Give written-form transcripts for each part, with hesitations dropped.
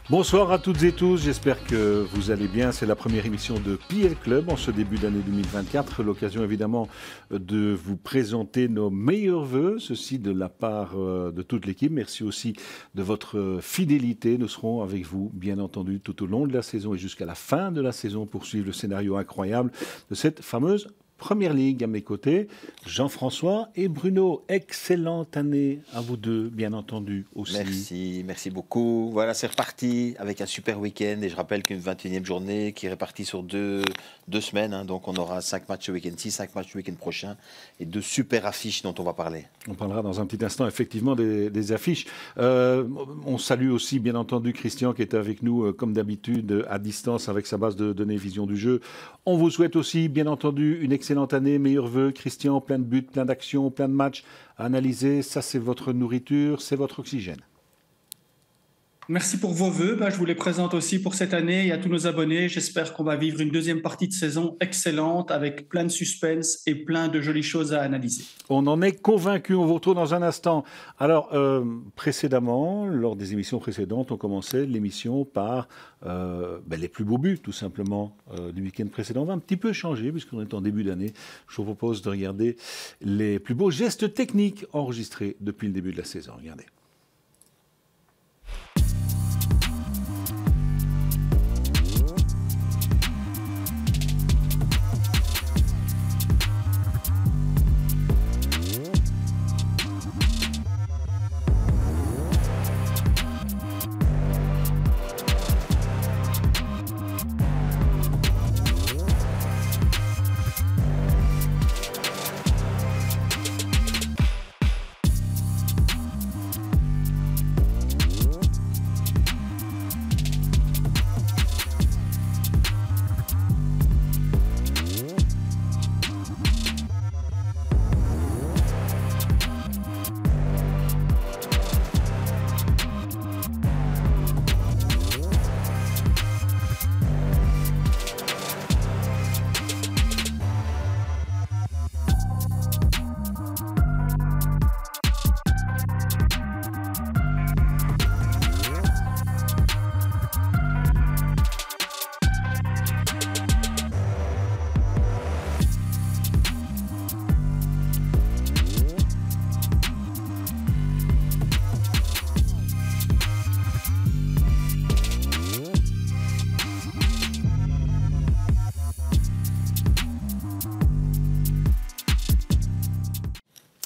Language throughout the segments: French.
Bonsoir à toutes et tous, j'espère que vous allez bien. C'est la première émission de PL Club en ce début d'année 2024. L'occasion évidemment de vous présenter nos meilleurs vœux, ceci de la part de toute l'équipe. Merci aussi de votre fidélité. Nous serons avec vous, bien entendu, tout au long de la saison et jusqu'à la fin de la saison pour suivre le scénario incroyable de cette fameuse Première Ligue. À mes côtés, Jean-François et Bruno. Excellente année à vous deux, bien entendu, aussi. Merci beaucoup. Voilà, c'est reparti avec un super week-end. Et je rappelle qu'une 21e journée qui est répartie sur deux semaines. Hein, donc on aura 5 matchs le week-end-ci, 5 matchs le week-end prochain. Et 2 super affiches dont on va parler. On parlera dans un petit instant, effectivement, des affiches. On salue aussi, bien entendu, Christian qui est avec nous, comme d'habitude, à distance avec sa base de données Vision du jeu. On vous souhaite aussi, bien entendu, une excellente année, meilleurs vœux. Christian, plein de buts, plein d'actions, plein de matchs à analyser. Ça, c'est votre nourriture, c'est votre oxygène. Merci pour vos vœux. Je vous les présente aussi pour cette année et à tous nos abonnés. J'espère qu'on va vivre une deuxième partie de saison excellente avec plein de suspense et plein de jolies choses à analyser. On en est convaincus. On vous retrouve dans un instant. Alors, précédemment, lors des émissions précédentes, on commençait l'émission par les plus beaux buts, tout simplement, du week-end précédent. On va un petit peu changer puisqu'on est en début d'année. Je vous propose de regarder les plus beaux gestes techniques enregistrés depuis le début de la saison. Regardez.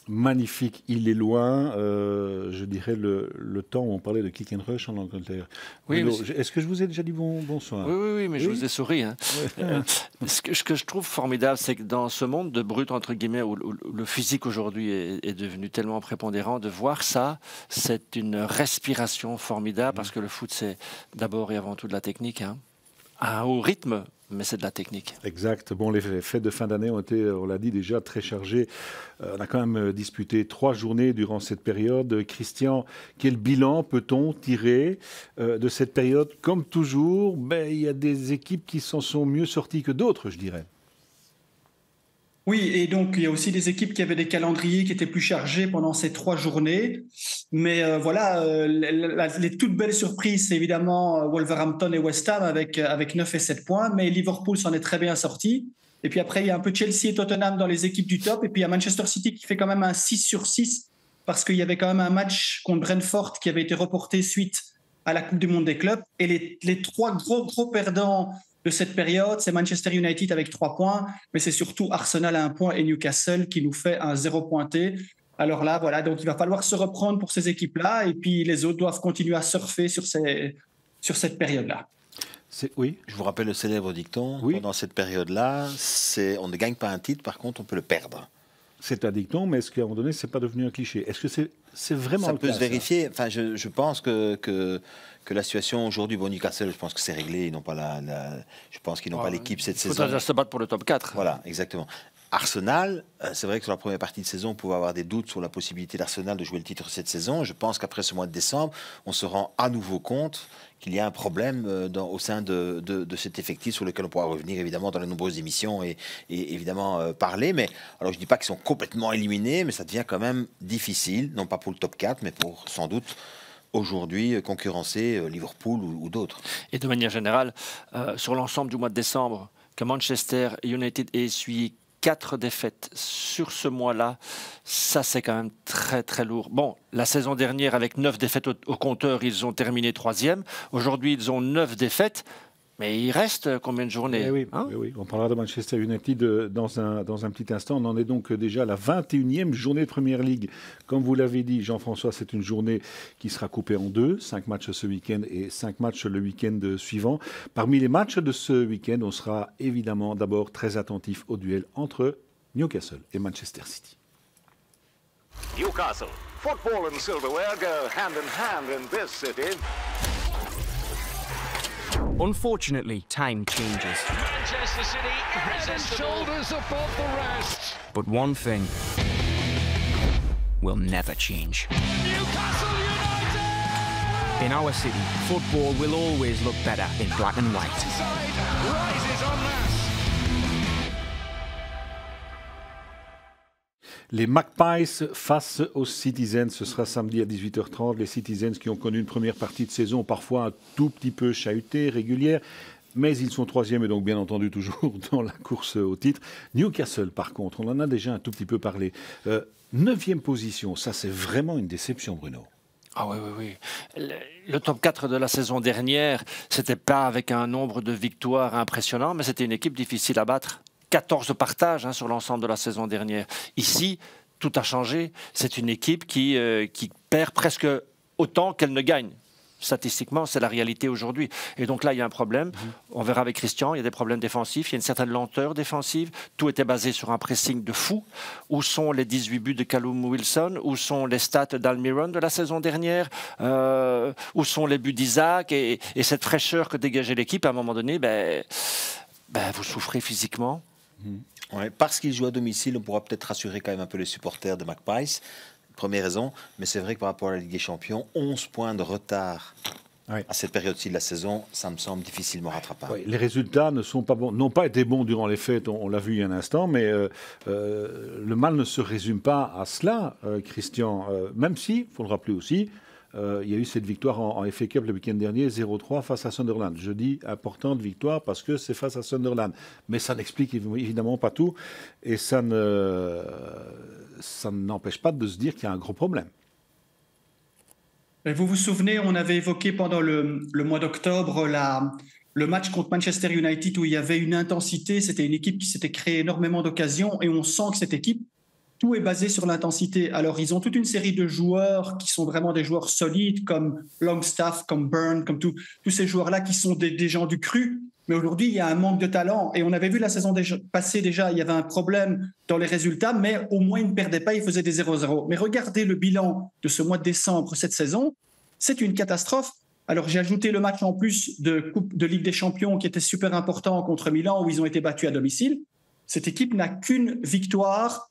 Magnifique, il est loin, je dirais le temps où on parlait de kick and rush en Angleterre. Oui, est-ce que je vous ai déjà dit bonsoir? Oui, mais je vous ai souri. Hein. Ce que je trouve formidable, c'est que dans ce monde de brut, entre guillemets, où le physique aujourd'hui est devenu tellement prépondérant, de voir ça, c'est une respiration formidable, parce que le foot, c'est d'abord et avant tout de la technique, hein. À un haut rythme, mais c'est de la technique. Exact. Bon, les fêtes de fin d'année ont été, on l'a dit déjà, très chargées. On a quand même disputé 3 journées durant cette période. Christian, quel bilan peut-on tirer de cette période? Comme toujours, il y a des équipes qui s'en sont mieux sorties que d'autres, je dirais. Oui, et donc il y a aussi des équipes qui avaient des calendriers qui étaient plus chargés pendant ces 3 journées. Mais les toutes belles surprises, c'est évidemment Wolverhampton et West Ham avec 9 et 7 points. Mais Liverpool s'en est très bien sorti. Et puis après, il y a un peu Chelsea et Tottenham dans les équipes du top. Et puis il y a Manchester City qui fait quand même un 6/6 parce qu'il y avait quand même un match contre Brentford qui avait été reporté suite à la Coupe du Monde des clubs. Et les 3 gros perdants de cette période, c'est Manchester United avec 3 points, mais c'est surtout Arsenal à 1 point et Newcastle qui nous fait un 0 pointé. Alors là, voilà, donc il va falloir se reprendre pour ces équipes-là, et puis les autres doivent continuer à surfer sur cette période-là. Oui. Je vous rappelle le célèbre dicton, pendant cette période-là, on ne gagne pas un titre, par contre on peut le perdre. C'est un dicton, mais est-ce qu'à un moment donné, ce n'est pas devenu un cliché? Est-ce que c'est vraiment le cas? Ça peut se vérifier. Enfin, je pense que la situation aujourd'hui, Newcastle, je pense que c'est réglé. Ils n'ont pas je pense qu'ils n'ont pas l'équipe cette saison. Il faudra se battre pour le top 4. Voilà, exactement. Arsenal, c'est vrai que sur la première partie de saison, on pouvait avoir des doutes sur la possibilité d'Arsenal de jouer le titre cette saison. Je pense qu'après ce mois de décembre, on se rend à nouveau compte qu'il y a un problème au sein de cet effectif sur lequel on pourra revenir évidemment dans les nombreuses émissions et évidemment parler. Mais alors je ne dis pas qu'ils sont complètement éliminés, mais ça devient quand même difficile, non pas pour le top 4, mais pour sans doute aujourd'hui concurrencer Liverpool ou d'autres. Et de manière générale, sur l'ensemble du mois de décembre, que Manchester United ait essuyé 4 défaites sur ce mois-là, ça c'est quand même très très lourd. Bon, la saison dernière avec 9 défaites au compteur, ils ont terminé 3e. Aujourd'hui, ils ont 9 défaites. Mais il reste combien de journées, oui, oui, on parlera de Manchester United dans un petit instant. On en est donc déjà à la 21e journée de Première Ligue. Comme vous l'avez dit, Jean-François, c'est une journée qui sera coupée en 2. 5 matchs ce week-end et 5 matchs le week-end suivant. Parmi les matchs de ce week-end, on sera évidemment d'abord très attentif au duel entre Newcastle et Manchester City. Newcastle. Football and silverware go hand in hand in this city. Unfortunately, time changes. Manchester City head and shoulders above the rest. But one thing will never change. Newcastle United! In our city, football will always look better in black and white. Side rises en masse. Les Magpies face aux Citizens, ce sera samedi à 18h30. Les Citizens qui ont connu une première partie de saison parfois un tout petit peu chahutée, régulière, mais ils sont 3e et donc bien entendu toujours dans la course au titre. Newcastle par contre, on en a déjà un tout petit peu parlé. 9e position, ça c'est vraiment une déception, Bruno. Ah oui, oui, oui. Le top 4 de la saison dernière, c'était pas avec un nombre de victoires impressionnant, mais c'était une équipe difficile à battre. 14 partages sur l'ensemble de la saison dernière. Ici, tout a changé. C'est une équipe qui perd presque autant qu'elle ne gagne. Statistiquement, c'est la réalité aujourd'hui. Et donc là, il y a un problème. On verra avec Christian, il y a des problèmes défensifs, il y a une certaine lenteur défensive. Tout était basé sur un pressing de fou. Où sont les 18 buts de Callum Wilson? Où sont les stats d'Almiron de la saison dernière? Où sont les buts d'Isaac? Et cette fraîcheur que dégageait l'équipe, à un moment donné, vous souffrez physiquement. Ouais, parce qu'ils jouent à domicile, on pourra peut-être rassurer quand même un peu les supporters de Magpies. Première raison, mais c'est vrai que par rapport à la Ligue des Champions, 11 points de retard à cette période-ci de la saison, ça me semble difficilement rattrapable. Oui, les résultats n'ont pas été bons durant les fêtes, on l'a vu il y a un instant, mais le mal ne se résume pas à cela, Christian. Même si, il faut le rappeler aussi, il y a eu cette victoire en FA Cup le week-end dernier, 0-3 face à Sunderland. Je dis importante victoire parce que c'est face à Sunderland. Mais ça n'explique évidemment pas tout et ça n'empêche pas de se dire qu'il y a un gros problème. Vous vous souvenez, on avait évoqué pendant le mois d'octobre le match contre Manchester United où il y avait une intensité. C'était une équipe qui s'était créée énormément d'occasions et on sent que cette équipe, tout est basé sur l'intensité. Alors, ils ont toute une série de joueurs qui sont vraiment des joueurs solides, comme Longstaff, comme Byrne, comme tous ces joueurs-là qui sont des gens du cru. Mais aujourd'hui, il y a un manque de talent. Et on avait vu la saison passée déjà, il y avait un problème dans les résultats, mais au moins, ils ne perdaient pas, ils faisaient des 0-0. Mais regardez le bilan de ce mois de décembre, cette saison, c'est une catastrophe. Alors, j'ai ajouté le match en plus de Coupe de Ligue des Champions qui était super important contre Milan, où ils ont été battus à domicile. Cette équipe n'a qu'une victoire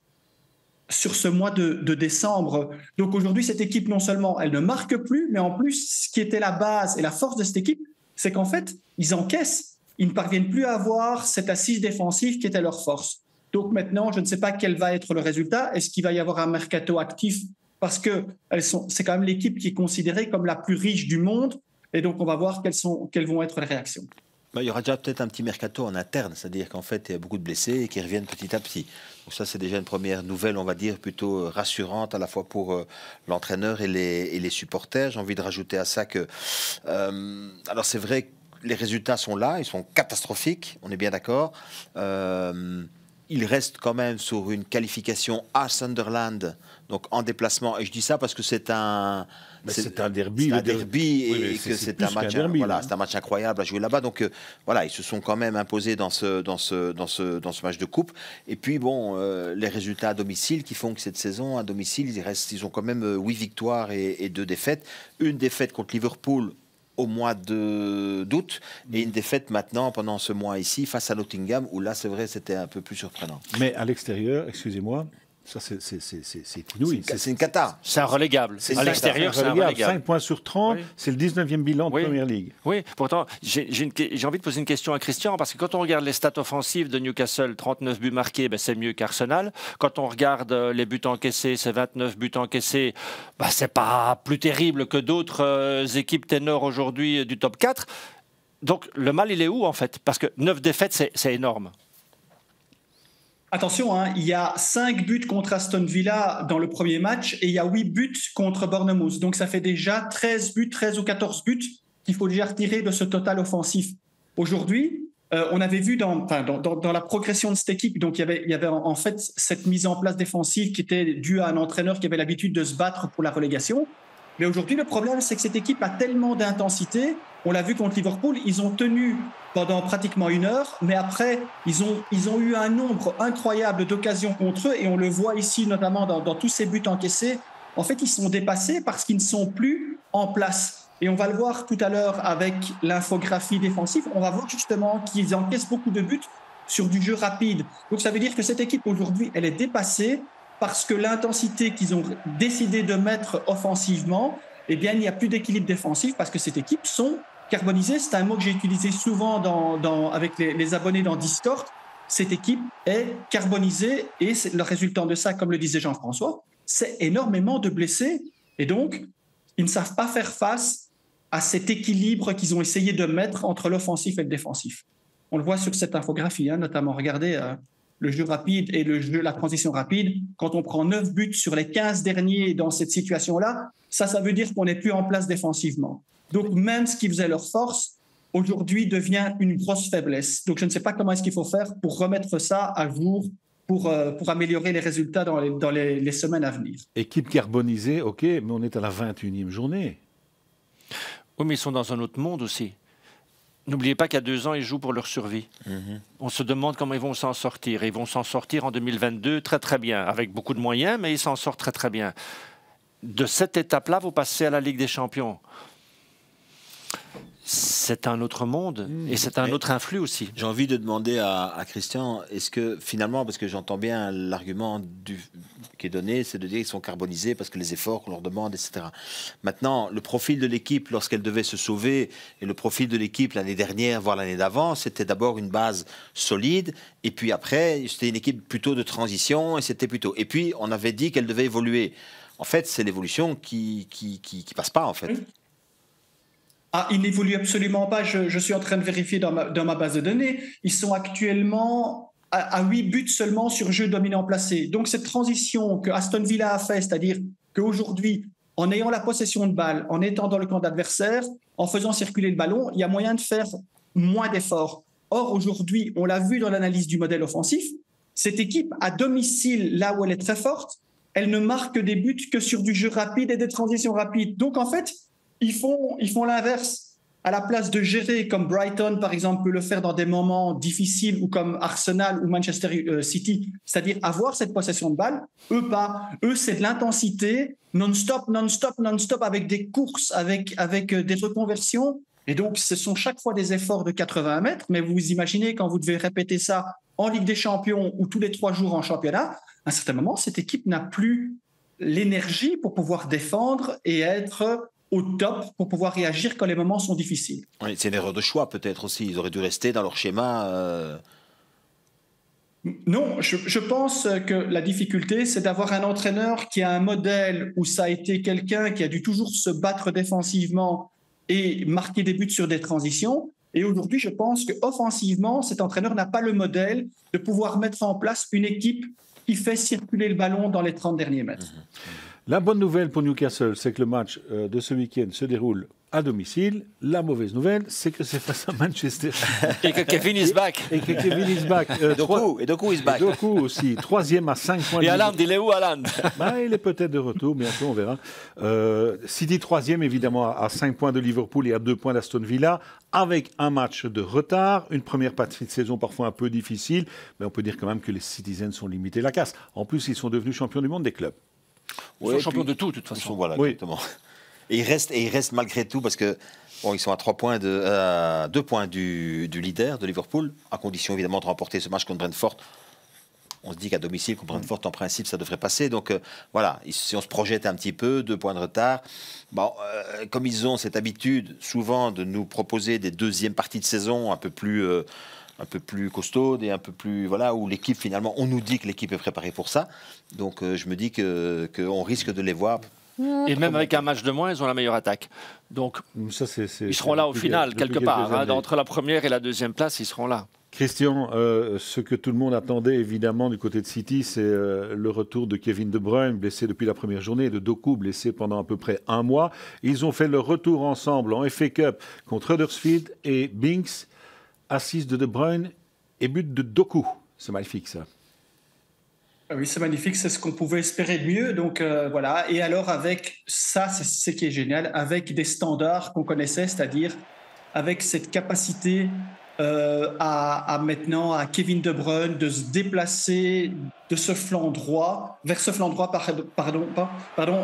sur ce mois de décembre. Donc aujourd'hui, cette équipe, non seulement elle ne marque plus, mais en plus, ce qui était la base et la force de cette équipe, c'est qu'en fait, ils encaissent. Ils ne parviennent plus à avoir cette assise défensive qui était leur force. Donc maintenant, je ne sais pas quel va être le résultat. Est-ce qu'il va y avoir un mercato actif? Parce que c'est quand même l'équipe qui est considérée comme la plus riche du monde. Et donc, on va voir quelles vont être les réactions. Il y aura déjà peut-être un petit mercato en interne, c'est-à-dire qu'en fait, il y a beaucoup de blessés et qui reviennent petit à petit. Donc ça, c'est déjà une première nouvelle, on va dire, plutôt rassurante à la fois pour l'entraîneur et les supporters. J'ai envie de rajouter à ça que... alors c'est vrai que les résultats sont là, ils sont catastrophiques, on est bien d'accord. Il reste quand même sur une qualification à Sunderland, donc en déplacement. Et je dis ça parce que c'est un... C'est un derby. C'est un derby oui, et que c'est un match, derby, voilà, c'est un match incroyable à jouer là-bas. Donc voilà, ils se sont quand même imposés dans ce match de coupe. Et puis bon, les résultats à domicile qui font que cette saison à domicile, ils ont quand même 8 victoires et 2 défaites. Une défaite contre Liverpool au mois d'août et une défaite maintenant pendant ce mois ici face à Nottingham où là c'est vrai c'était un peu plus surprenant. Mais à l'extérieur, excusez-moi, Ça, c'est inouï. C'est une cata. C'est un relégable. C'est À l'extérieur, c'est un relégable. 5 points sur 30, Oui. c'est le 19e bilan de Oui. Première Ligue. Oui, pourtant, j'ai envie de poser une question à Christian, parce que quand on regarde les stats offensives de Newcastle, 39 buts marqués, ben, c'est mieux qu'Arsenal. Quand on regarde les buts encaissés, c'est 29 buts encaissés, ben, c'est pas plus terrible que d'autres équipes ténors aujourd'hui du top 4. Donc le mal, il est où en fait? Parce que 9 défaites, c'est énorme. Attention, hein, il y a 5 buts contre Aston Villa dans le premier match et il y a 8 buts contre Bournemouth. Donc ça fait déjà 13 buts, 13 ou 14 buts qu'il faut déjà retirer de ce total offensif. Aujourd'hui, on avait vu dans la progression de cette équipe, donc il y avait en fait cette mise en place défensive qui était due à un entraîneur qui avait l'habitude de se battre pour la relégation. Mais aujourd'hui, le problème, c'est que cette équipe a tellement d'intensité. On l'a vu contre Liverpool, ils ont tenu pendant pratiquement 1 heure, mais après, ils ont eu un nombre incroyable d'occasions contre eux, et on le voit ici, notamment dans tous ces buts encaissés. En fait, ils sont dépassés parce qu'ils ne sont plus en place. Et on va le voir tout à l'heure avec l'infographie défensive. On va voir justement qu'ils encaissent beaucoup de buts sur du jeu rapide. Donc, ça veut dire que cette équipe, aujourd'hui, elle est dépassée parce que l'intensité qu'ils ont décidé de mettre offensivement, eh bien, il n'y a plus d'équilibre défensif parce que cette équipe sont carbonisées. C'est un mot que j'ai utilisé souvent avec les abonnés dans Discord. Cette équipe est carbonisée et le résultat de ça, comme le disait Jean-François, c'est énormément de blessés. Et donc, ils ne savent pas faire face à cet équilibre qu'ils ont essayé de mettre entre l'offensif et le défensif. On le voit sur cette infographie, hein, notamment, regardez le jeu rapide et la transition rapide. Quand on prend 9 buts sur les 15 derniers dans cette situation-là, ça veut dire qu'on n'est plus en place défensivement. Donc, même ce qui faisait leur force, aujourd'hui, devient une grosse faiblesse. Donc, je ne sais pas comment est-ce qu'il faut faire pour remettre ça à jour, pour améliorer les résultats dans les semaines à venir. Équipe carbonisée, ok, mais on est à la 21e journée. Oui, mais ils sont dans un autre monde aussi. N'oubliez pas qu'il y a 2 ans, ils jouent pour leur survie. On se demande comment ils vont s'en sortir. Ils vont s'en sortir en 2022 très très bien, avec beaucoup de moyens, mais ils s'en sortent très très bien. De cette étape-là, vous passez à la Ligue des Champions. C'est un autre monde et c'est un autre influx aussi. J'ai envie de demander à Christian, est-ce que finalement, parce que j'entends bien l'argument qui est donné, c'est de dire qu'ils sont carbonisés parce que les efforts qu'on leur demande, etc. Maintenant, le profil de l'équipe lorsqu'elle devait se sauver et le profil de l'équipe l'année dernière, voire l'année d'avant, c'était d'abord une base solide et puis après, c'était une équipe plutôt de transition et puis on avait dit qu'elle devait évoluer. En fait, c'est l'évolution qui passe pas en fait. Oui. Ah, il n'évolue absolument pas. Je suis en train de vérifier dans ma base de données. Ils sont actuellement à 8 buts seulement sur jeu dominant placé. Donc, cette transition que Aston Villa a fait, c'est-à-dire qu'aujourd'hui, en ayant la possession de balle, en étant dans le camp d'adversaire, en faisant circuler le ballon, il y a moyen de faire moins d'efforts. Or, aujourd'hui, on l'a vu dans l'analyse du modèle offensif, cette équipe, à domicile, là où elle est très forte, elle ne marque des buts que sur du jeu rapide et des transitions rapides. Donc, en fait, ils font l'inverse. À la place de gérer, comme Brighton, par exemple, peut le faire dans des moments difficiles, ou comme Arsenal ou Manchester City, c'est-à-dire avoir cette possession de balle, eux pas. Eux, c'est de l'intensité non-stop, non-stop, non-stop, avec des courses, avec des reconversions. Et donc, ce sont chaque fois des efforts de 80 mètres. Mais vous imaginez, quand vous devez répéter ça en Ligue des Champions ou tous les 3 jours en championnat, à un certain moment, cette équipe n'a plus l'énergie pour pouvoir défendre et être au top pour pouvoir réagir quand les moments sont difficiles. Oui, c'est une erreur de choix peut-être aussi. Ils auraient dû rester dans leur schéma. Non, je pense que la difficulté, c'est d'avoir un entraîneur qui a un modèle où ça a été quelqu'un qui a dû toujours se battre défensivement et marquer des buts sur des transitions. Et aujourd'hui, je pense qu'offensivement, cet entraîneur n'a pas le modèle de pouvoir mettre en place une équipe qui fait circuler le ballon dans les 30 derniers mètres. La bonne nouvelle pour Newcastle, c'est que le match de ce week-end se déroule à domicile. La mauvaise nouvelle, c'est que c'est face à Manchester. Et que Kevin is back. Et que Kevin is back. Et Doku is back. Doku aussi. 3e à 5 points. Et Haaland, il est où Haaland? Il est peut-être de retour, bientôt on verra. City 3e évidemment à 5 points de Liverpool et à 2 points d'Aston Villa, avec un match de retard, une première partie de saison parfois un peu difficile, mais on peut dire quand même que les Citizens sont limités à la casse. En plus, ils sont devenus champions du monde des clubs. Ils sont champions de tout, de toute façon. Voilà, oui. exactement. Et ils restent malgré tout, parce que ils sont à 2 points du leader de Liverpool, à condition évidemment de remporter ce match contre Brentford. on se dit qu'à domicile, contre Brentford, en principe, ça devrait passer. Donc voilà, si on se projette un petit peu, 2 points de retard, bon, comme ils ont cette habitude souvent de nous proposer des deuxièmes parties de saison un peu plus costaude et un peu plus, voilà, où l'équipe, finalement, on nous dit que l'équipe est préparée pour ça. Donc, je me dis qu'on risque de les voir. Et même avec un match de moins, ils ont la meilleure attaque. Donc, ça, ils seront là au final, quelque part. Hein, entre la première et la deuxième place, ils seront là. Christian, ce que tout le monde attendait évidemment du côté de City, c'est le retour de Kevin De Bruyne, blessé depuis la première journée, et de Doku, blessé pendant à peu près 1 mois. Ils ont fait leur retour ensemble en FA Cup contre Huddersfield et Binks, assist de De Bruyne et but de Doku. C'est magnifique, ça. Oui, c'est magnifique, c'est ce qu'on pouvait espérer de mieux. Donc voilà. Et alors avec ça, c'est ce qui est génial, avec des standards qu'on connaissait, c'est-à-dire avec cette capacité maintenant à Kevin De Bruyne de se déplacer de ce flanc droit vers ce flanc droit,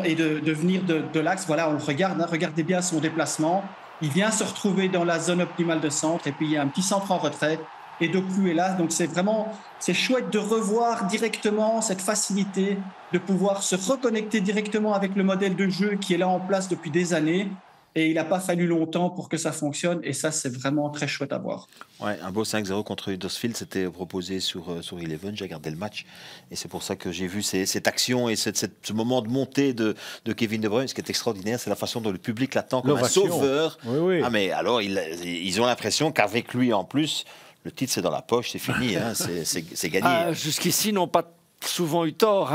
et de venir de l'axe. Voilà, on le regarde, hein, regardez bien son déplacement. Il vient se retrouver dans la zone optimale de centre et puis il y a un petit centre en retrait. Et Doku est là, donc c'est chouette de revoir directement cette facilité de pouvoir se reconnecter directement avec le modèle de jeu qui est là en place depuis des années. Et il n'a pas fallu longtemps pour que ça fonctionne. Et ça, c'est vraiment très chouette à voir. Ouais, un beau 5-0 contre Huddersfield, c'était proposé sur Eleven. J'ai regardé le match. Et c'est pour ça que j'ai vu cette action et ce moment de montée de Kevin De Bruyne. Ce qui est extraordinaire, c'est la façon dont le public l'attend comme un sauveur. Oui. Ah, mais alors, ils ont l'impression qu'avec lui en plus, le titre, c'est dans la poche, c'est fini. Hein, c'est gagné. Jusqu'ici, ils n'ont pas souvent eu tort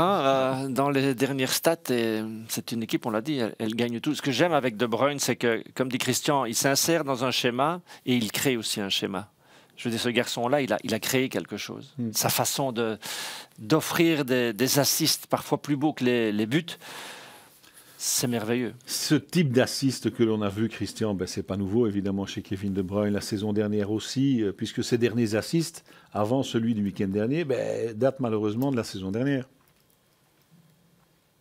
dans les dernières stats. Et c'est une équipe, on l'a dit, elle gagne tout. Ce que j'aime avec De Bruyne, c'est que, comme dit Christian, il s'insère dans un schéma et il crée aussi un schéma. Je veux dire, ce garçon-là, il a créé quelque chose. Sa façon d'offrir des assists parfois plus beaux que les buts, c'est merveilleux. Ce type d'assist que l'on a vu, Christian, c'est pas nouveau évidemment chez Kevin De Bruyne. La saison dernière aussi, puisque ces derniers assists, avant celui du week-end dernier, datent malheureusement de la saison dernière.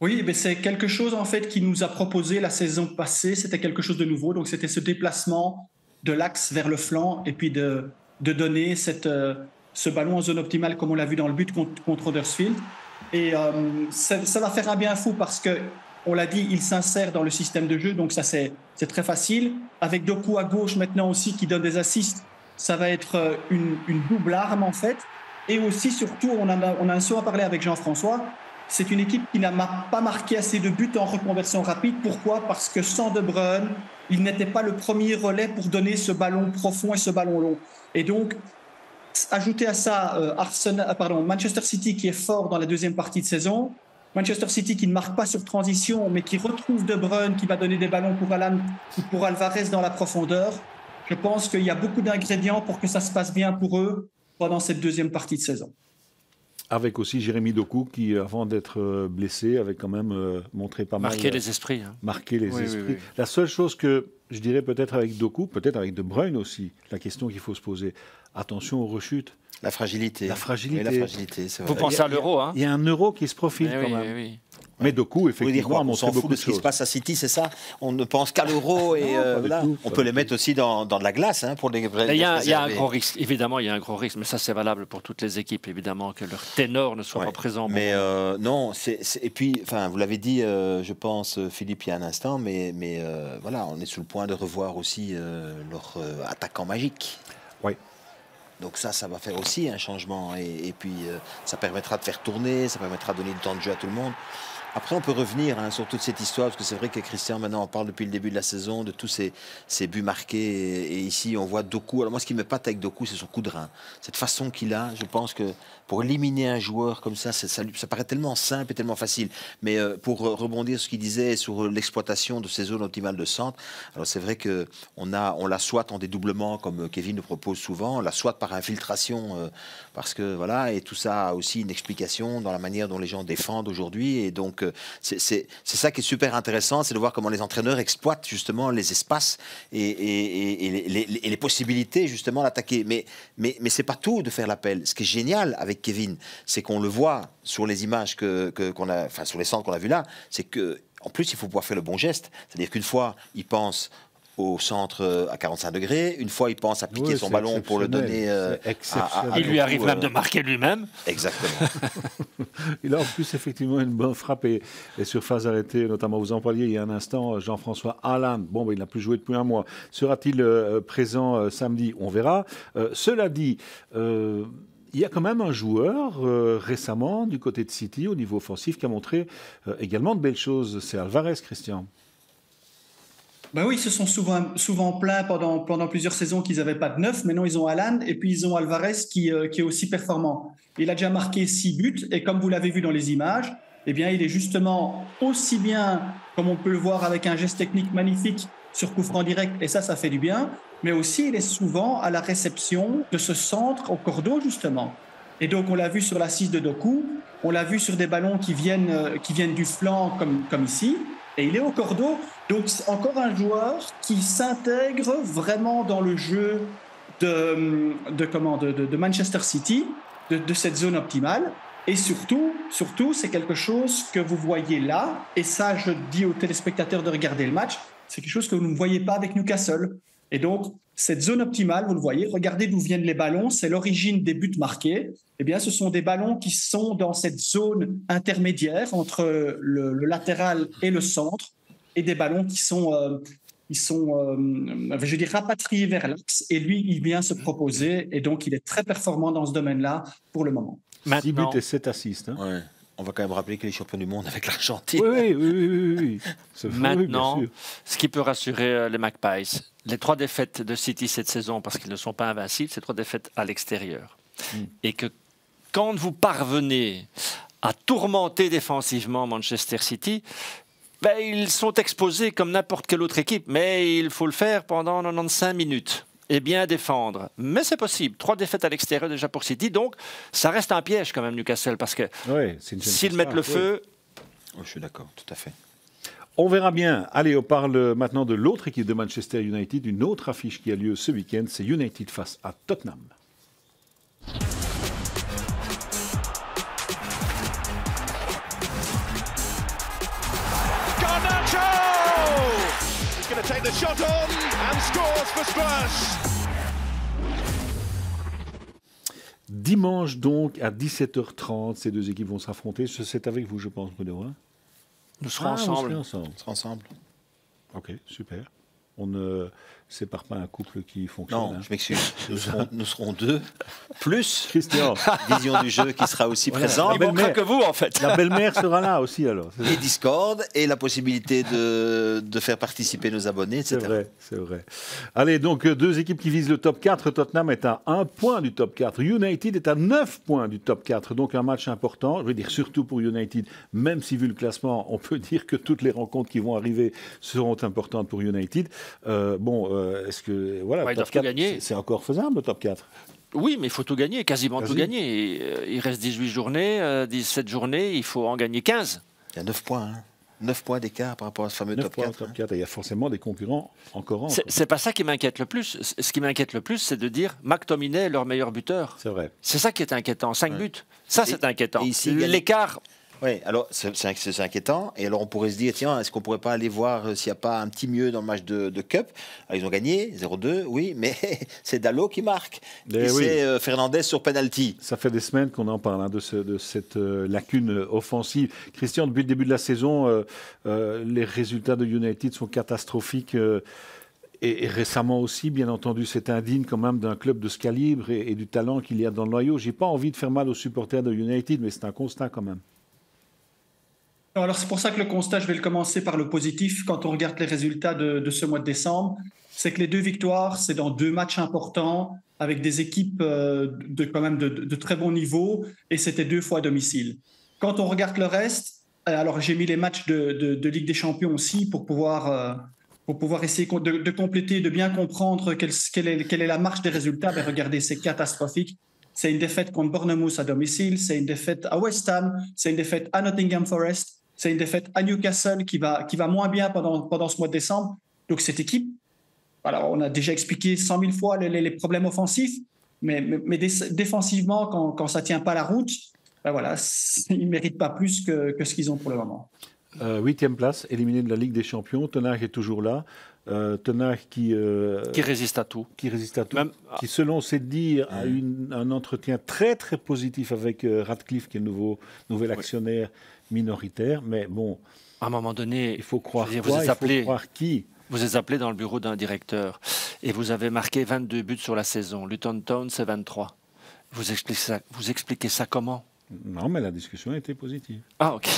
Oui, c'est quelque chose en fait qui nous a proposé la saison passée. C'était quelque chose de nouveau. Donc c'était ce déplacement de l'axe vers le flanc et puis de donner ce ballon en zone optimale comme on l'a vu dans le but contre Huddersfield. Et ça va faire un bien fou parce que on l'a dit, il s'insère dans le système de jeu, donc ça c'est très facile. Avec Doku à gauche maintenant aussi qui donne des assists, ça va être une double arme en fait. Et aussi surtout, on a un saut à parler avec Jean-François, c'est une équipe qui n'a pas marqué assez de buts en reconversion rapide. Pourquoi ? Parce que sans De Bruyne, il n'était pas le premier relais pour donner ce ballon profond et ce ballon long. Et donc, ajouter à ça Manchester City qui est fort dans la deuxième partie de saison, Manchester City qui ne marque pas sur transition, mais qui retrouve De Bruyne, qui va donner des ballons pour Alan ou pour Alvarez dans la profondeur. Je pense qu'il y a beaucoup d'ingrédients pour que ça se passe bien pour eux pendant cette deuxième partie de saison. Avec aussi Jérémy Doku qui, avant d'être blessé, avait quand même montré pas mal... Marqué les esprits. Marqué les esprits. Oui. La seule chose que je dirais peut-être avec Doku, peut-être avec De Bruyne aussi, la question qu'il faut se poser, attention aux rechutes. La fragilité. La fragilité. Oui, la fragilité, c'est vrai. Vous pensez à l'euro, hein ? Il y a un euro qui se profile quand même. Oui. Mais Doku, effectivement, a montré beaucoup de ce qui choses. se passe à City, c'est ça. On ne pense qu'à l'euro et on peut les mettre aussi dans de la glace pour les Il y a un gros risque. Évidemment, il y a un gros risque, mais ça c'est valable pour toutes les équipes, évidemment, que leur ténor ne soit pas présent. Mais non, et puis, vous l'avez dit, je pense, Philippe, il y a un instant, mais voilà, on est sur le point de revoir aussi leur attaquant magique. Oui. Donc ça va faire aussi un changement et puis ça permettra de faire tourner, ça permettra de donner du temps de jeu à tout le monde. Après, on peut revenir sur toute cette histoire, parce que c'est vrai que Christian, maintenant, on parle depuis le début de la saison de tous ces buts marqués. Et ici, on voit Doku. Alors moi, ce qui me pâte avec Doku, c'est son coup de rein. Cette façon qu'il a, je pense que pour éliminer un joueur comme ça paraît tellement simple et tellement facile. Mais pour rebondir sur ce qu'il disait sur l'exploitation de ces zones optimales de centre, alors c'est vrai qu'on la soit en dédoublement, comme Kevin nous propose souvent, on la soit par infiltration, parce que voilà, et tout ça a aussi une explication dans la manière dont les gens défendent aujourd'hui. Et donc, c'est ça qui est super intéressant, c'est de voir comment les entraîneurs exploitent justement les espaces et les possibilités justement d'attaquer. Mais c'est pas tout de faire l'appel. Ce qui est génial avec Kevin, c'est qu'on le voit sur les images qu'on a, enfin sur les centres qu'on a vus là, c'est que en plus il faut pouvoir faire le bon geste. C'est-à-dire qu'une fois il pense au centre à 45 degrés. Une fois, il pense à piquer son ballon pour le donner il lui arrive même de marquer lui-même. Exactement. Il a en plus effectivement une bonne frappe et surface arrêtée, notamment vous en parliez il y a un instant, Jean-François Haaland. Bon, il n'a plus joué depuis un mois. Sera-t-il présent samedi? On verra. Cela dit, il y a quand même un joueur récemment du côté de City au niveau offensif qui a montré également de belles choses. C'est Alvarez, Christian. Ben oui, ils se sont souvent plaints pendant plusieurs saisons qu'ils n'avaient pas de neuf. Maintenant, ils ont Haaland et puis ils ont Alvarez qui est aussi performant. Il a déjà marqué 6 buts et comme vous l'avez vu dans les images, eh bien, il est justement aussi bien, comme on peut le voir avec un geste technique magnifique sur coup franc direct, et ça fait du bien, mais aussi il est souvent à la réception de ce centre au cordeau, justement. Et donc, on l'a vu sur l'assise de Doku, on l'a vu sur des ballons qui viennent du flanc comme ici, et il est au cordeau. Donc, c'est encore un joueur qui s'intègre vraiment dans le jeu de Manchester City, de cette zone optimale. Et surtout, c'est quelque chose que vous voyez là, et ça, je dis aux téléspectateurs de regarder le match, c'est quelque chose que vous ne voyez pas avec Newcastle. Et donc, cette zone optimale, vous le voyez, regardez d'où viennent les ballons, c'est l'origine des buts marqués. Eh bien, ce sont des ballons qui sont dans cette zone intermédiaire entre le latéral et le centre, et des ballons qui sont rapatriés vers l'axe. Et lui, il vient se proposer, et donc il est très performant dans ce domaine-là pour le moment. 6 buts et 7 assists. Hein. Ouais. On va quand même rappeler qu'il est champion du monde avec l'Argentine. Oui. Maintenant, ce qui peut rassurer les Magpies, les 3 défaites de City cette saison, parce qu'ils ne sont pas invincibles, c'est 3 défaites à l'extérieur. Et que quand vous parvenez à tourmenter défensivement Manchester City, ils sont exposés comme n'importe quelle autre équipe, mais il faut le faire pendant 95 minutes. Et bien défendre. Mais c'est possible. 3 défaites à l'extérieur déjà pour City. Donc, ça reste un piège quand même, Newcastle, parce que s'ils mettent le feu... Oh, je suis d'accord, tout à fait. On verra bien. Allez, on parle maintenant de l'autre équipe de Manchester United, une autre affiche qui a lieu ce week-end. C'est United face à Tottenham. Going to take the shot on and scores for Spurs. Dimanche donc à 17h30, ces deux équipes vont s'affronter. C'est avec vous, je pense, Bruno. Hein? Nous serons ensemble. On sera ensemble. Ok, super. On ne sépare pas un couple qui fonctionne. Non, je m'excuse. Nous serons 2, plus Christian. Vision du jeu qui sera aussi présent. Il manquera que vous, en fait. La belle-mère sera là aussi, alors. Et Discord, et la possibilité de faire participer nos abonnés, etc. C'est vrai. Allez, donc 2 équipes qui visent le top 4. Tottenham est à 1 point du top 4. United est à 9 points du top 4. Donc un match important. Je veux dire, surtout pour United, même si vu le classement, on peut dire que toutes les rencontres qui vont arriver seront importantes pour United. Est-ce que ils doivent tout gagner. C'est encore faisable, le top 4? Oui, mais il faut tout gagner, quasiment tout gagner. Il reste 18 journées, 17 journées, il faut en gagner 15. Il y a 9 points. 9 points d'écart par rapport à ce fameux top 4. Top 4. Et il y a forcément des concurrents encore. C'est pas ça qui m'inquiète le plus. Ce qui m'inquiète le plus, c'est de dire McTominay est leur meilleur buteur. C'est vrai. C'est ça qui est inquiétant. 5 buts. Ça, c'est inquiétant. L'écart... Oui, alors c'est inquiétant. Et alors on pourrait se dire, tiens, est-ce qu'on pourrait pas aller voir s'il n'y a pas un petit mieux dans le match de Cup? Alors, ils ont gagné 0-2, oui, mais c'est Dalot qui marque. Et c'est Fernandez sur penalty. Ça fait des semaines qu'on en parle, de cette lacune offensive. Christian, depuis le début de la saison, les résultats de United sont catastrophiques. Et récemment aussi, bien entendu, c'est indigne quand même d'un club de ce calibre et du talent qu'il y a dans le noyau. Je n'ai pas envie de faire mal aux supporters de United, mais c'est un constat quand même. Alors c'est pour ça que le constat, je vais le commencer par le positif. Quand on regarde les résultats de ce mois de décembre, c'est que les 2 victoires, c'est dans 2 matchs importants avec des équipes de très bon niveau, et c'était 2 fois à domicile. Quand on regarde le reste, alors j'ai mis les matchs de Ligue des Champions aussi pour pouvoir essayer de compléter, de bien comprendre quelle est la marche des résultats. Ben regardez, c'est catastrophique. C'est une défaite contre Bournemouth à domicile, c'est une défaite à West Ham, c'est une défaite à Nottingham Forest, c'est une défaite à Newcastle qui va moins bien pendant ce mois de décembre. Donc cette équipe, alors on a déjà expliqué 100 000 fois les problèmes offensifs, mais défensivement, quand ça ne tient pas la route, ben voilà, ils ne méritent pas plus que ce qu'ils ont pour le moment. 8e place, éliminé de la Ligue des Champions. Ten Hag est toujours là. Ten Hag qui résiste à tout. Qui résiste à tout. Même, qui, selon ses dires, a eu un entretien très très positif avec Ratcliffe, qui est le nouvel actionnaire minoritaire. Mais bon, à un moment donné, il faut croire il quoi, il faut croire qui. Vous êtes appelé dans le bureau d'un directeur et vous avez marqué 22 buts sur la saison. Luton Town, c'est 23. Vous expliquez ça comment? Non, mais la discussion a été positive. Ah, ok.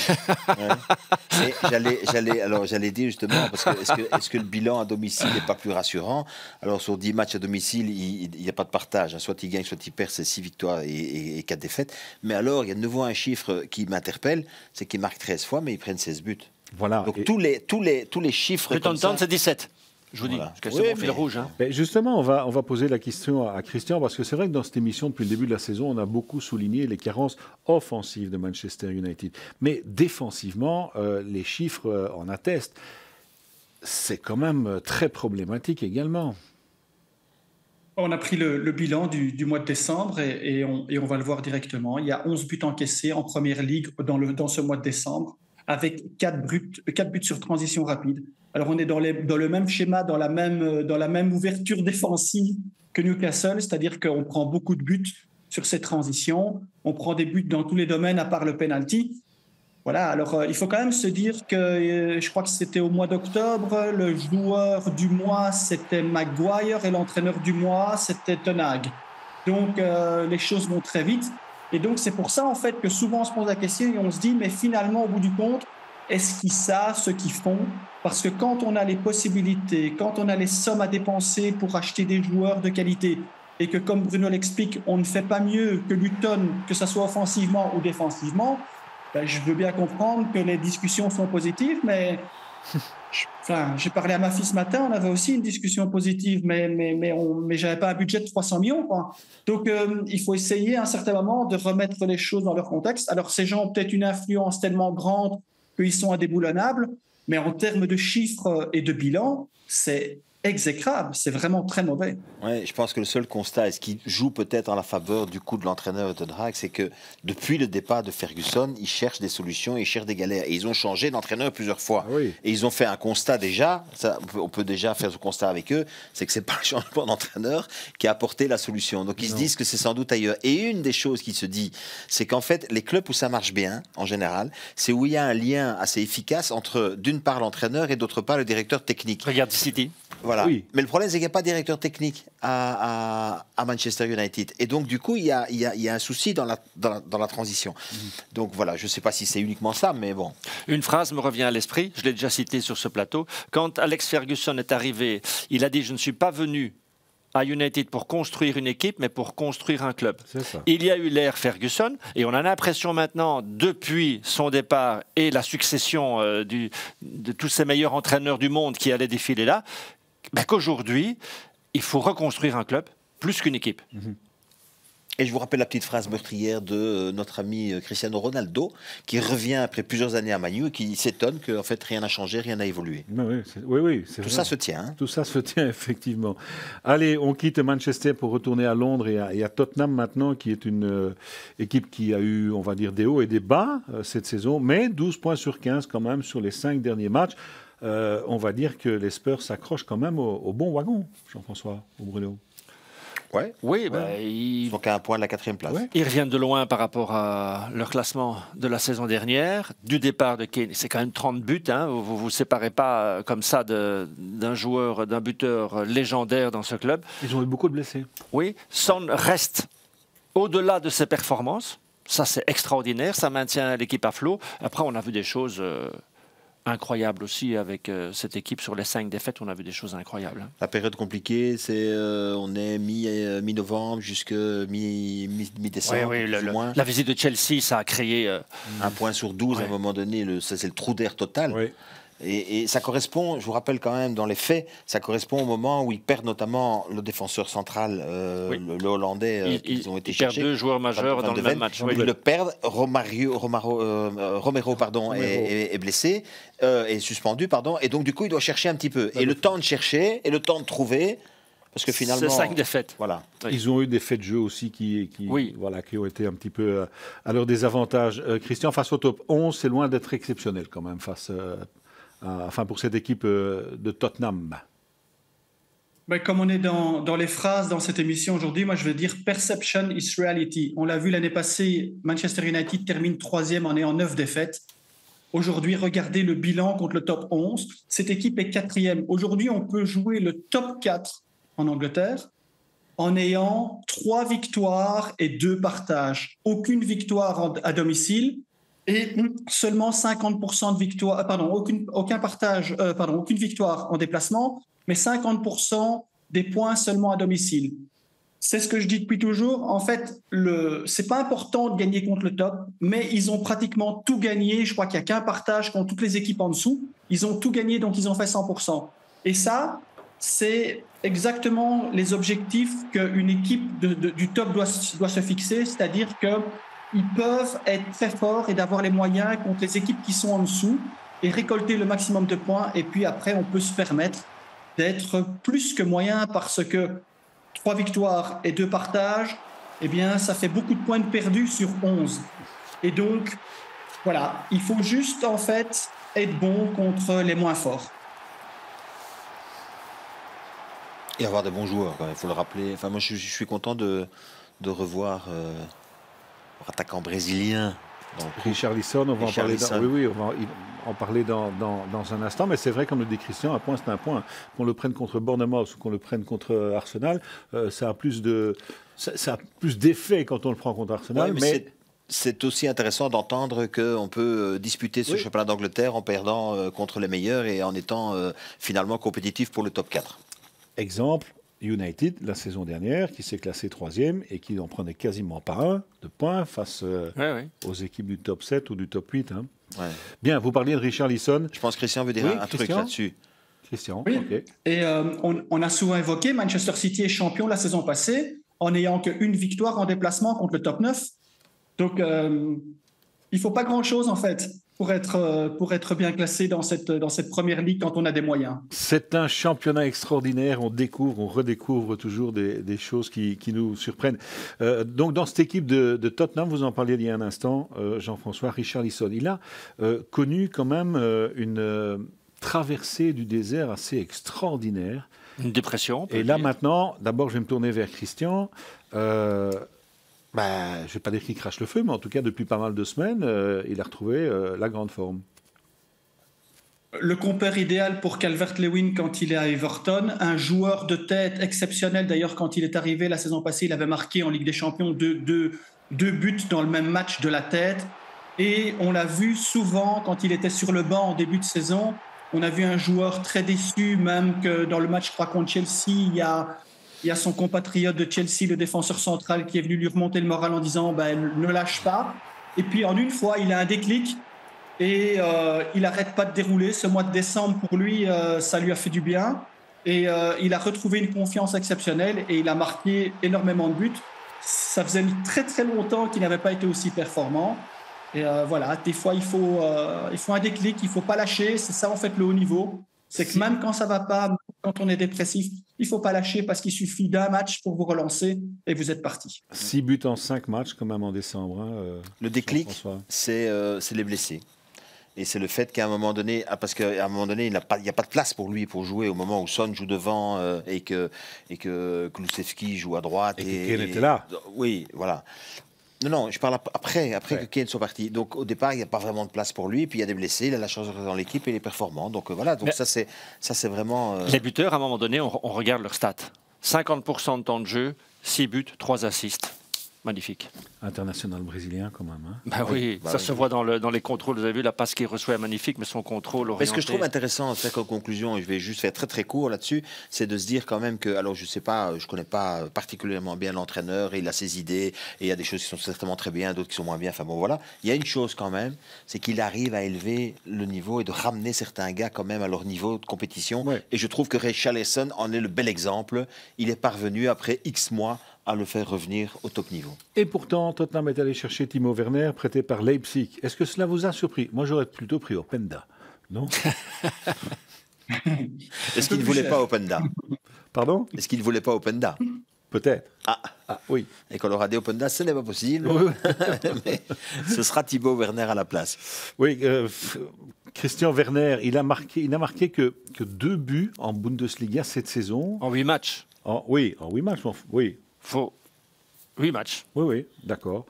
J'allais dire justement, parce que est-ce que le bilan à domicile n'est pas plus rassurant? Alors, sur 10 matchs à domicile, il n'y a pas de partage. Soit il gagne, soit il perd, c'est 6 victoires et 4 défaites. Mais alors, il y a de nouveau un chiffre qui m'interpelle, c'est qu'ils marquent 13 fois, mais ils prennent 16 buts. Voilà. Donc, tous les chiffres. Le Town, c'est 17. Je vous dis, parce que c'est mon fil rouge. Hein. Mais justement, on va poser la question à Christian, parce que c'est vrai que dans cette émission, depuis le début de la saison, on a beaucoup souligné les carences offensives de Manchester United. Mais défensivement, les chiffres en attestent. C'est quand même très problématique également. On a pris le bilan du mois de décembre et on va le voir directement. Il y a 11 buts encaissés en Première Ligue dans ce mois de décembre, avec 4 buts sur transition rapide. Alors, on est dans le même schéma, dans la même ouverture défensive que Newcastle, c'est-à-dire qu'on prend beaucoup de buts sur ces transitions. On prend des buts dans tous les domaines à part le penalty. Voilà, alors il faut quand même se dire que je crois que c'était au mois d'octobre, le joueur du mois, c'était Maguire et l'entraîneur du mois, c'était Ten Hag. Donc, les choses vont très vite. Et donc, c'est pour ça, en fait, que souvent on se pose la question et on se dit, mais finalement, au bout du compte, est-ce qu'ils savent ce qu'ils font? Parce que quand on a les possibilités, quand on a les sommes à dépenser pour acheter des joueurs de qualité, et que, comme Bruno l'explique, on ne fait pas mieux que Luton, que ce soit offensivement ou défensivement, ben, je veux bien comprendre que les discussions sont positives, mais j'ai parlé à ma fille ce matin, on avait aussi une discussion positive, mais je n'avais pas un budget de 300 millions. Quoi. Donc, il faut essayer à un certain moment de remettre les choses dans leur contexte. Alors, ces gens ont peut-être une influence tellement grande qu'ils sont indéboulonnables, mais en termes de chiffres et de bilan, c'est exécrable, c'est vraiment très mauvais. Ouais, je pense que le seul constat, et ce qui joue peut-être en la faveur du coup de l'entraîneur Ten Hag, c'est que depuis le départ de Ferguson, ils cherchent des solutions, ils cherchent des galères. Et ils ont changé d'entraîneur plusieurs fois. Oui. Et ils ont fait un constat déjà, on peut déjà faire ce constat avec eux, c'est que c'est pas le changement d'entraîneur qui a apporté la solution. Donc ils se disent que c'est sans doute ailleurs. Et une des choses qui se dit, c'est qu'en fait, les clubs où ça marche bien, en général, c'est où il y a un lien assez efficace entre, d'une part, l'entraîneur et d'autre part, le directeur technique. Regarde City. Voilà. Oui. Mais le problème, c'est qu'il n'y a pas de directeur technique à Manchester United. Et donc, du coup, il y a un souci dans la transition. Donc, voilà, je ne sais pas si c'est uniquement ça, mais bon. Une phrase me revient à l'esprit, je l'ai déjà citée sur ce plateau. Quand Alex Ferguson est arrivé, il a dit « Je ne suis pas venu à United pour construire une équipe, mais pour construire un club ». Il y a eu l'ère Ferguson, et on a l'impression maintenant, depuis son départ et la succession de tous ces meilleurs entraîneurs du monde qui allaient défiler là, qu'aujourd'hui, il faut reconstruire un club plus qu'une équipe. Et je vous rappelle la petite phrase meurtrière de notre ami Cristiano Ronaldo, qui revient après plusieurs années à Man U et qui s'étonne qu'en fait rien n'a changé, rien n'a évolué. Oui, tout vrai. Ça se tient. Hein. Tout ça se tient, effectivement. Allez, on quitte Manchester pour retourner à Londres et à Tottenham maintenant, qui est une équipe qui a eu, on va dire, des hauts et des bas cette saison, mais 12 points sur 15 quand même sur les 5 derniers matchs. On va dire que les Spurs s'accrochent quand même au bon wagon, Jean-François, au Bruno. Ouais. Oui, ils sont qu'à un point de la 4e place. Ouais. Ils reviennent de loin par rapport à leur classement de la saison dernière. Du départ de Kane, c'est quand même 30 buts. Hein. Vous ne vous séparez pas comme ça d'un joueur, d'un buteur légendaire dans ce club. Ils ont eu beaucoup de blessés. Oui, Son reste au-delà de ses performances. Ça, c'est extraordinaire. Ça maintient l'équipe à flot. Après, on a vu des choses incroyable aussi avec cette équipe. Sur les 5 défaites, on a vu des choses incroyables. Hein. La période compliquée, c'est on est mi-novembre jusqu'à mi-décembre. Oui, la visite de Chelsea, ça a créé... un point sur 12 à un moment donné, c'est le trou d'air total. Oui. Et ça correspond, je vous rappelle quand même, dans les faits, ça correspond au moment où ils perdent notamment le défenseur central, le Hollandais, qu'ils ont été chercher. Ils perdent 2 joueurs majeurs dans le même match. Ils le perdent, Romero est blessé, est suspendu, et donc du coup il doit chercher un petit peu. Et le temps de chercher, et le temps de trouver... Parce que finalement, c'est 5 défaites. Voilà. Oui. Ils ont eu des faits de jeu aussi qui ont été un petit peu à leur désavantage. Christian, face au top 11, c'est loin d'être exceptionnel quand même, pour cette équipe de Tottenham. Ben, comme on est dans les phrases dans cette émission aujourd'hui, moi je vais dire perception is reality. On l'a vu l'année passée, Manchester United termine 3e en ayant 9 défaites. Aujourd'hui, regardez le bilan contre le top 11. Cette équipe est 4e. Aujourd'hui, on peut jouer le top 4 en Angleterre en ayant 3 victoires et 2 partages. Aucune victoire à domicile et seulement 50% de victoire, aucune victoire en déplacement, mais 50% des points seulement à domicile. C'est ce que je dis depuis toujours. En fait, c'est pas important de gagner contre le top, mais ils ont pratiquement tout gagné. Je crois qu'il n'y a qu'un partage contre toutes les équipes en dessous. Ils ont tout gagné, donc ils ont fait 100%. Et ça, c'est exactement les objectifs qu'une équipe du top doit se fixer, c'est-à-dire qu'ils peuvent être très forts et d'avoir les moyens contre les équipes qui sont en dessous et récolter le maximum de points. Et puis après, on peut se permettre d'être plus que moyen parce que 3 victoires et 2 partages, eh bien, ça fait beaucoup de points de perdus sur 11. Et donc, voilà, il faut juste, en fait, être bon contre les moins forts. Et avoir de bons joueurs, il faut le rappeler. Enfin, moi, je suis content de revoir leur attaquant brésilien. Richarlison, on va en parler. On va en parler dans un instant. Mais c'est vrai, comme le dit Christian, un point, c'est un point. Qu'on le prenne contre Bournemouth ou qu'on le prenne contre Arsenal, ça a plus d'effet quand on le prend contre Arsenal. Ouais, mais c'est aussi intéressant d'entendre qu'on peut disputer ce championnat d'Angleterre en perdant contre les meilleurs et en étant finalement compétitif pour le top 4. Exemple, United, la saison dernière, qui s'est classé 3e et qui n'en prenait quasiment pas un de points face aux équipes du top 7 ou du top 8. Hein. Ouais. Bien, vous parliez de Richarlison. Je pense que Christian veut dire un truc là-dessus. Christian, oui. OK. Et on a souvent évoqué, Manchester City est champion la saison passée en n'ayant qu'une victoire en déplacement contre le top 9. Donc, il ne faut pas grand-chose, en fait, pour être bien classé dans cette première ligue quand on a des moyens. C'est un championnat extraordinaire. On redécouvre toujours des choses qui nous surprennent. Donc, dans cette équipe de Tottenham, vous en parliez il y a un instant, Jean-François, Richarlison, il a connu quand même une traversée du désert assez extraordinaire. Une dépression. Et là, maintenant, d'abord, je vais me tourner vers Christian. Je ne vais pas dire qu'il crache le feu, mais en tout cas, depuis pas mal de semaines, il a retrouvé la grande forme. Le compère idéal pour Calvert-Lewin quand il est à Everton, un joueur de tête exceptionnel. D'ailleurs, quand il est arrivé la saison passée, il avait marqué en Ligue des Champions deux buts dans le même match de la tête. Et on l'a vu souvent quand il était sur le banc en début de saison. On a vu un joueur très déçu, même que dans le match, je crois, contre Chelsea, il y a son compatriote de Chelsea, le défenseur central, qui est venu lui remonter le moral en disant ne lâche pas. Et puis en une fois, il a un déclic et il n'arrête pas de dérouler. Ce mois de décembre, pour lui, ça lui a fait du bien. Et il a retrouvé une confiance exceptionnelle et il a marqué énormément de buts. Ça faisait très très longtemps qu'il n'avait pas été aussi performant. Et voilà, des fois, il faut un déclic, il ne faut pas lâcher. C'est ça, en fait, le haut niveau. C'est que même quand ça ne va pas, quand on est dépressif, il ne faut pas lâcher parce qu'il suffit d'un match pour vous relancer et vous êtes parti. 6 buts en 5 matchs, quand même, en décembre. Le déclic, c'est les blessés. Et c'est le fait qu'à un moment donné, parce qu'à un moment donné, il n'y a pas de place pour lui pour jouer au moment où Son joue devant et que Kulusevski joue à droite. Et que Kane était là. Oui, voilà. Non, je parle après que Kane soit parti. Donc au départ, il n'y a pas vraiment de place pour lui. Puis il y a des blessés, il a la chance de rester dans l'équipe et il est performant. Donc voilà, donc ça c'est vraiment... Les buteurs, à un moment donné, on regarde leurs stats. 50% de temps de jeu, 6 buts, 3 assists. Magnifique. International brésilien quand même. Hein. Oui, ça se voit dans les contrôles. Vous avez vu, la passe qu'il reçoit est magnifique, mais son contrôle orienté... Mais ce que je trouve intéressant, c'est qu'en conclusion, et je vais juste faire très très court là-dessus, c'est de se dire quand même que, alors je sais pas, je connais pas particulièrement bien l'entraîneur, et il a ses idées, et il y a des choses qui sont certainement très bien, d'autres qui sont moins bien, enfin bon voilà. Il y a une chose quand même, c'est qu'il arrive à élever le niveau et de ramener certains gars quand même à leur niveau de compétition. Ouais. Et je trouve que Richarlison en est le bel exemple. Il est parvenu après X mois à le faire revenir au top niveau. Et pourtant, Tottenham est allé chercher Timo Werner, prêté par Leipzig. Est-ce que cela vous a surpris? Moi, j'aurais plutôt pris Openda, non? Est-ce qu'il ne voulait pas Openda? Pardon? Est-ce qu'il ne voulait pas Openda? Peut-être. Ah oui. Et qu'on leur a dit Openda, ce n'est pas possible. Mais ce sera Thibaut Werner à la place. Oui, Christian Werner, il n'a marqué que 2 buts en Bundesliga cette saison. En 8 matchs. En 8 matchs, oui. 8 matchs. Oui, d'accord.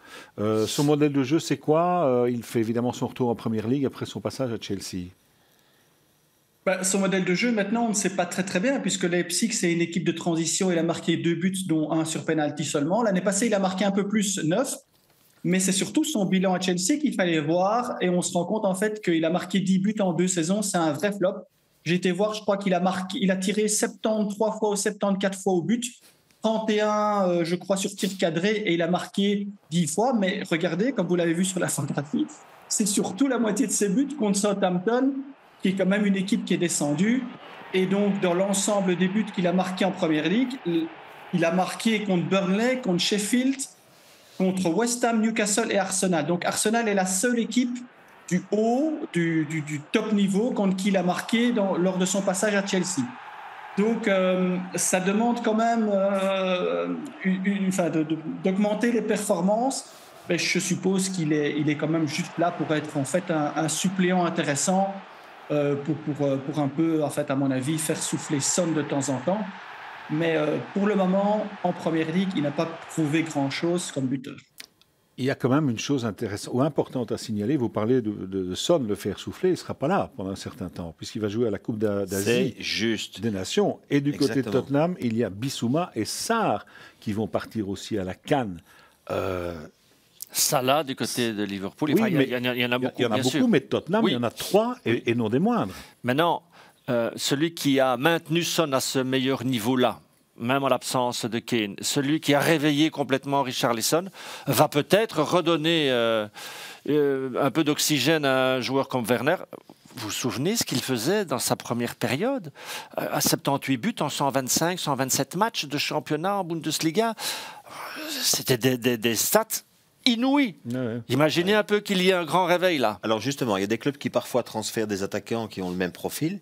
Son modèle de jeu, c'est quoi? Il fait évidemment son retour en Première Ligue après son passage à Chelsea. Son modèle de jeu, maintenant, on ne sait pas très bien, puisque Leipzig, c'est une équipe de transition. Il a marqué 2 buts, dont 1 sur penalty seulement. L'année passée, il a marqué un peu plus, 9. Mais c'est surtout son bilan à Chelsea qu'il fallait voir. Et on se rend compte, en fait, qu'il a marqué 10 buts en 2 saisons. C'est un vrai flop. J'ai été voir, je crois qu'il a tiré 73 fois ou 74 fois au but. 31, je crois, sur tir cadré. Et il a marqué 10 fois. Mais regardez, comme vous l'avez vu sur la photographie, c'est surtout la moitié de ses buts contre Southampton, qui est quand même une équipe qui est descendue. Et donc, dans l'ensemble des buts qu'il a marqués en Première Ligue, il a marqué contre Burnley, contre Sheffield, contre West Ham, Newcastle et Arsenal. Donc, Arsenal est la seule équipe du haut, du top niveau, contre qui il a marqué lors de son passage à Chelsea. Donc, ça demande quand même d'augmenter les performances. Mais je suppose qu'il est quand même juste là pour être en fait un suppléant intéressant pour un peu, en fait, à mon avis, faire souffler Son de temps en temps. Mais pour le moment, en Première Ligue, il n'a pas prouvé grand-chose comme buteur. Il y a quand même une chose intéressante ou importante à signaler. Vous parlez de Son, le faire souffler. Il ne sera pas là pendant un certain temps, puisqu'il va jouer à la Coupe d'Asie des Nations. Et du côté de Tottenham, il y a Bissouma et Sarr qui vont partir aussi à la CAN. Salah du côté de Liverpool. Oui, il y en a beaucoup. Il y en a beaucoup, mais Tottenham, il y en a 3 et non des moindres. Maintenant, celui qui a maintenu Son à ce meilleur niveau-là, même en l'absence de Kane, celui qui a réveillé complètement Richarlison, va peut-être redonner un peu d'oxygène à un joueur comme Werner. Vous vous souvenez ce qu'il faisait dans sa première période? À 78 buts en 125, 127 matchs de championnat en Bundesliga. C'était des stats inouï. Ouais. Imaginez un peu qu'il y ait un grand réveil là. Alors justement, il y a des clubs qui parfois transfèrent des attaquants qui ont le même profil.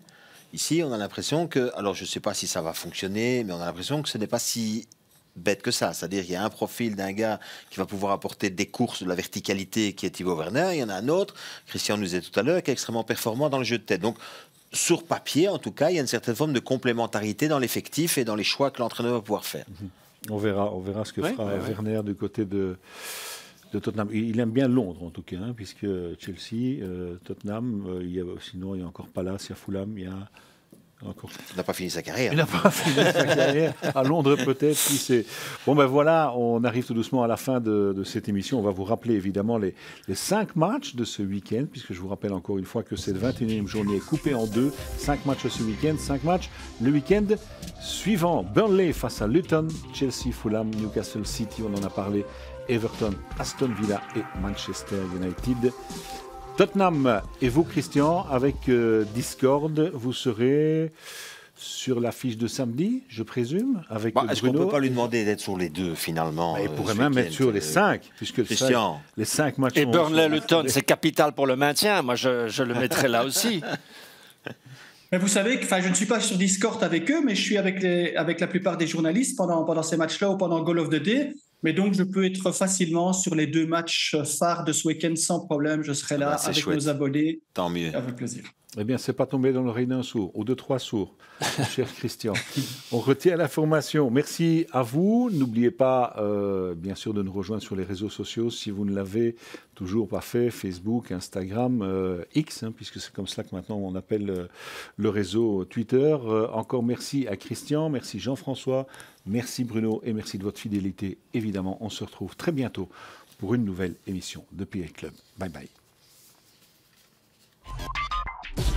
Ici, on a l'impression que, alors je ne sais pas si ça va fonctionner, mais on a l'impression que ce n'est pas si bête que ça. C'est-à-dire qu'il y a un profil d'un gars qui va pouvoir apporter des courses, de la verticalité, qui est Thibaut Werner. Il y en a un autre, Christian nous disait tout à l'heure, qui est extrêmement performant dans le jeu de tête. Donc, sur papier, en tout cas, il y a une certaine forme de complémentarité dans l'effectif et dans les choix que l'entraîneur va pouvoir faire. On verra ce que fera Werner du côté de Tottenham. Il aime bien Londres en tout cas, puisque Chelsea, Tottenham, sinon il y a encore Palace, il y a Fulham, il n'a pas fini sa carrière. Il n'a pas fini sa carrière. À Londres peut-être, qui sait. Bon ben voilà, on arrive tout doucement à la fin de cette émission. On va vous rappeler évidemment les 5 matchs de ce week-end, puisque je vous rappelle encore une fois que cette 21e journée est coupée en 2. 5 matchs ce week-end, 5 matchs le week-end suivant. Burnley face à Luton, Chelsea, Fulham, Newcastle City, on en a parlé, Everton, Aston Villa et Manchester United. Tottenham et vous, Christian, avec Discord, vous serez sur l'affiche de samedi, je présume, avec Est-ce qu'on ne peut pas lui demander d'être sur les 2 finalement? Il pourrait même être sur les 5, puisque les 5 matchs. Et Burnley-Luton, c'est capital pour le maintien. Moi, je le mettrai là aussi. Mais vous savez que je ne suis pas sur Discord avec eux, mais je suis avec la plupart des journalistes pendant ces matchs-là ou pendant Goal of the Day. Mais donc, je peux être facilement sur les 2 matchs phares de ce week-end sans problème. Je serai là avec nos abonnés. Tant mieux. Avec plaisir. Eh bien, c'est pas tombé dans l'oreille d'un sourd ou de 3 sourds, cher Christian. On retient l'information. Merci à vous. N'oubliez pas, bien sûr, de nous rejoindre sur les réseaux sociaux si vous ne l'avez toujours pas fait, Facebook, Instagram, X, puisque c'est comme cela que maintenant on appelle le réseau Twitter. Encore merci à Christian, merci Jean-François, merci Bruno et merci de votre fidélité. Évidemment, on se retrouve très bientôt pour une nouvelle émission de PL Club. Bye bye.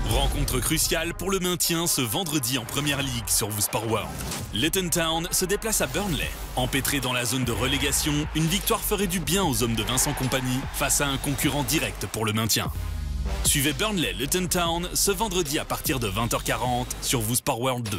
Rencontre cruciale pour le maintien ce vendredi en Première Ligue sur Vous Sport World. Luton Town se déplace à Burnley. Empêtré dans la zone de relégation, une victoire ferait du bien aux hommes de Vincent Kompany face à un concurrent direct pour le maintien. Suivez Burnley Luton Town ce vendredi à partir de 20h40 sur Vous Sport World 2.